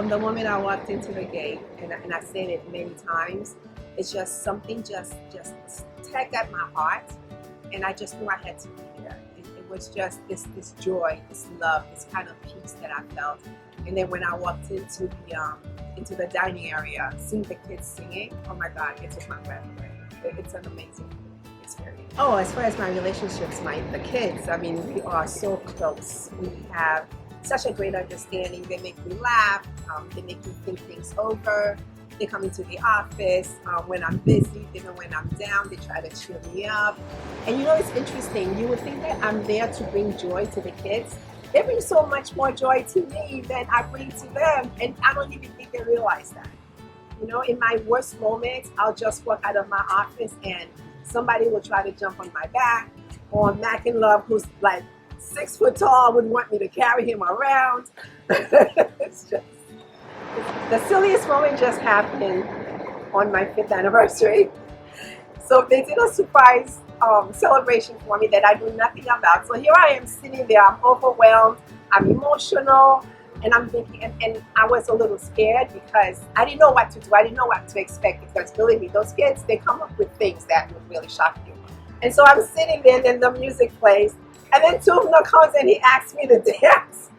From the moment I walked into the gate, and I said it many times, it's just something just tugged at my heart, and I just knew I had to be here. It was just this joy, this love, this kind of peace that I felt. And then when I walked into the dining area, seeing the kids singing, oh my God, it took my breath away. It's an amazing experience. Oh, as far as my relationships, the kids, I mean, we are so close. We have such a great understanding. They make me laugh. They make me think things over. They come into the office when I'm busy, even when I'm down, they try to cheer me up. And you know, it's interesting. You would think that I'm there to bring joy to the kids. They bring so much more joy to me than I bring to them. And I don't even think they realize that. You know, in my worst moments, I'll just walk out of my office and somebody will try to jump on my back. Or Manmi Love, who's like 6 foot tall, would want me to carry him around. It's just, the silliest moment just happened on my 5th anniversary. So they did a surprise celebration for me that I knew nothing about. So here I am sitting there, I'm overwhelmed, I'm emotional, and I'm thinking, and I was a little scared because I didn't know what to do. I didn't know what to expect because believe me, those kids, they come up with things that would really shock you. And so I'm sitting there and then the music plays. And then Tuvno comes and he asks me to dance.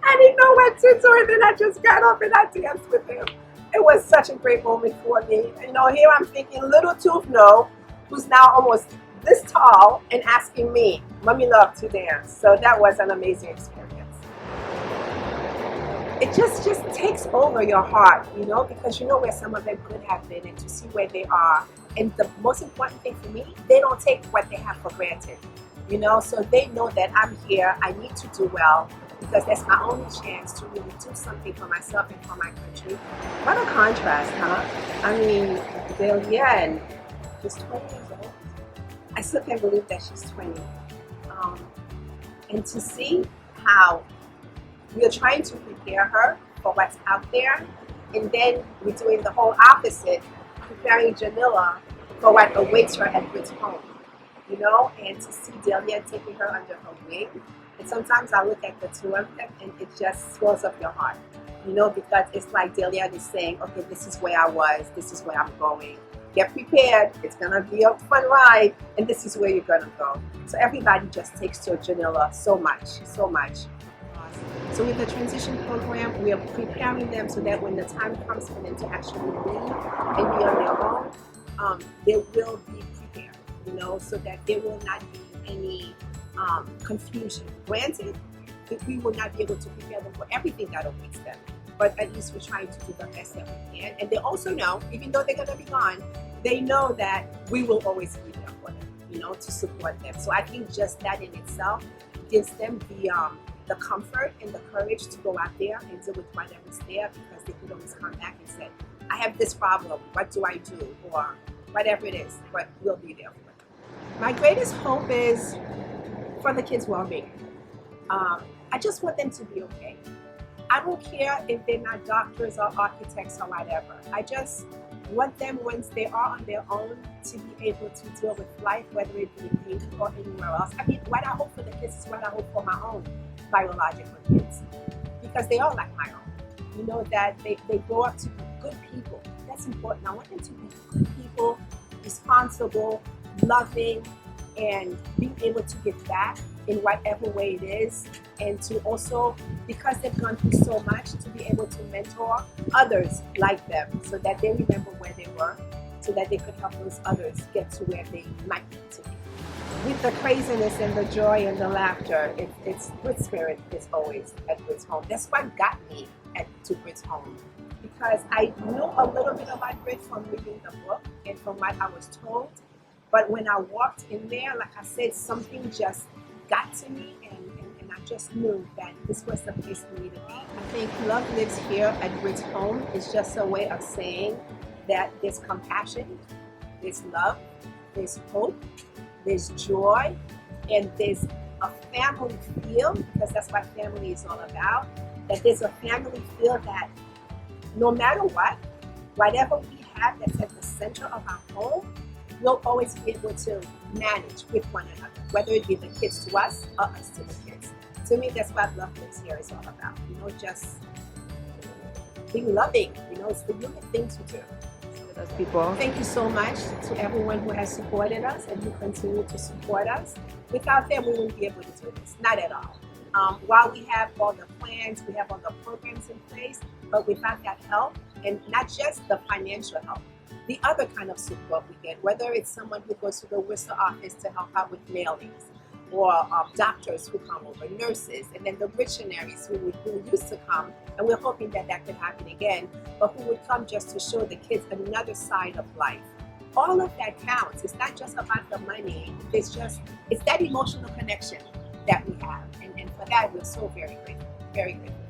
I didn't know what to do, and then I just got up and I danced with him. It was such a great moment for me. You know, here I'm thinking little Tuvno, who's now almost this tall, and asking me, Manmi Love, to dance. So that was an amazing experience. It just takes over your heart, you know, because you know where some of them could have been and to see where they are. And the most important thing for me, they don't take what they have for granted, you know, so they know that I'm here, I need to do well, because that's my only chance to really do something for myself and for my country. What a contrast, huh? I mean, Delienne is 20 years old. I still can't believe that she's 20. And to see how we are trying to prepare her for what's out there, and then we're doing the whole opposite, preparing Janila for what awaits her at Brit's home, you know, and to see Delienne taking her under her wing. And sometimes I look at the two of them and it just swells up your heart, you know, because it's like Delienne is saying, okay, this is where I was, this is where I'm going. Get prepared, it's gonna be a fun ride, and this is where you're gonna go. So everybody just takes to Janila so much, so much. So with the transition program, we are preparing them so that when the time comes for them to actually leave and be on their own, they will be prepared, you know, so that there will not be any confusion. Granted, we will not be able to prepare them for everything that awaits them, but at least we're trying to do the best that we can. And they also know, even though they're going to be gone, they know that we will always be there for them, you know, to support them. So I think just that in itself gives them the comfort and the courage to go out there and deal with whatever's there, because they could always come back and say, I have this problem, what do I do? Or whatever it is, but we'll be there for them. My greatest hope is for the kids' well-being. I just want them to be okay. I don't care if they're not doctors or architects or whatever. I just want them, once they are on their own, to be able to deal with life, whether it be in Haiti or anywhere else. I mean, what I hope for the kids is what I hope for my own biological kids, because they are like my own. You know, that they grow up to be good people. That's important. I want them to be good people, responsible, loving, and being able to give back in whatever way it is, and to also, because they've gone through so much, to be able to mentor others like them so that they remember where they were, so that they could help those others get to where they might need to be. With the craziness and the joy and the laughter, it's Brit's spirit is always at Brit's home. That's what got me to Brit's home, because I knew a little bit about Brit from reading the book and from what I was told. But when I walked in there, like I said, something just got to me, and I just knew that this was the place for me to be. I think love lives here at Brit's home is just a way of saying that there's compassion, there's love, there's hope, there's joy, and there's a family feel, because that's what family is all about, that there's a family feel that no matter what, whatever we have that's at the center of our home, we'll always be able to manage with one another, whether it be the kids to us or us to the kids. to me, that's what Love Lives Here is all about. Just being loving. It's the human thing to do. For those people. Thank you so much to everyone who has supported us and who continue to support us. Without them, we wouldn't be able to do this. Not at all. While we have all the plans, we have all the programs in place, but without that help, and not just the financial help, the other kind of support we get, whether it's someone who goes to the Worcester office to help out with mailings, or doctors who come over, nurses, and then the missionaries who used to come, and we're hoping that could happen again, but who would come just to show the kids another side of life. All of that counts. It's not just about the money. It's that emotional connection that we have, and for that we're so very grateful, very grateful.